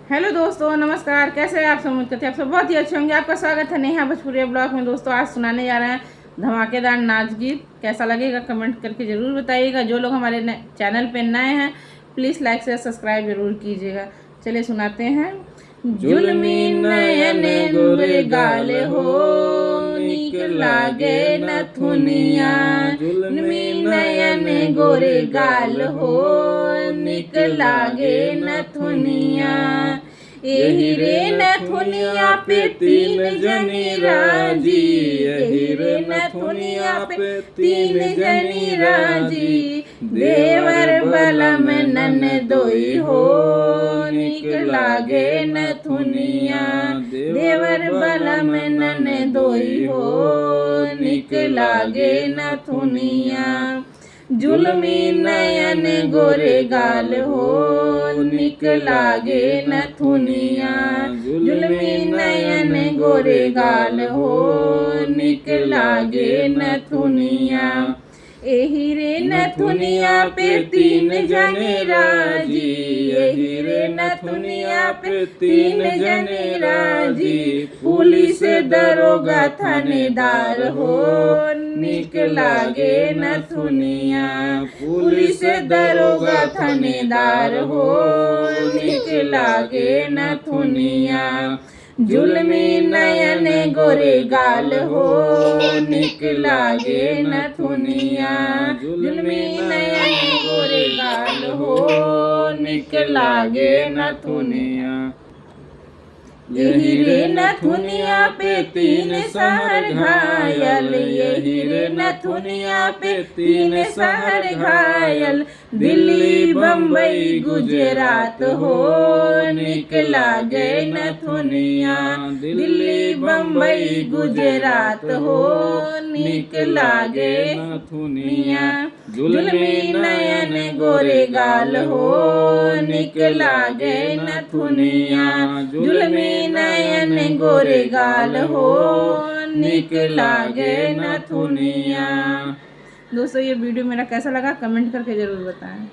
Hello दोस्तों, नमस्कार। कैसे हैं आप सब? उम्मीद करते हैं आप सब बहुत ही अच्छे होंगे। आपका स्वागत है नेहा भोजपुरी ब्लॉग में। दोस्तों, आज सुनाने जा रहे हैं धमाकेदार नाच गीत। कैसा लगेगा कमेंट करके ज़रूर बताइएगा। जो लोग हमारे चैनल पे नए हैं प्लीज़ लाइक से सब्सक्राइब जरूर कीजिएगा। चलिए सुनाते हैं। जुल्मी नयन गोरे गाल हो, निक लागे नथुनिया। जुल्मी नयन गोरे गाल हो, निक लागे नथुनिया। यही रे नथुनिया पे तीन जनी राजी, यही रे नथुनिया पे तीन जनी राजी। देवर बलम ननदोई हो, निक लागे नथुनिया। देवर बलम ननदोई हो, निक लागे नथुनिया। जुल्मी नयन गोरे गाल हो, निक लागे नथुनिया। जुल्मी नयन गोरे गाल हो, निक लागे नथुनिया। एही रे नथुनिया पे तीन जने राजी, एही रे नथुनिया पे तीन जने राजी। पुलिस दरोगा थानेदार हो, निक लागे नथुनिया। पुलिस दरोगा थानेदार हो, निक लागे नथुनिया। जुल्मी नयन गोरे गाल हो, निक लागे नथुनिया। जुल्मी नयन गोरे गाल हो, निक लागे नथुनिया। यही रे नथुनिया पे तीन शहर घायल, यही रे नथुनिया पे तीन शहर घायल। दिल्ली बम्बई गुजरात हो, निक लागे नथुनिया। दिल्ली बम्बई गुजरात हो, निक लागे नथुनिया। जुल्मी नयन गोरे गाल हो, निक लागे नथुनिया। जुल्मी नयन गोरे गाल हो, निक लागे नथुनिया। दोस्तों, ये वीडियो मेरा कैसा लगा कमेंट करके ज़रूर बताएं।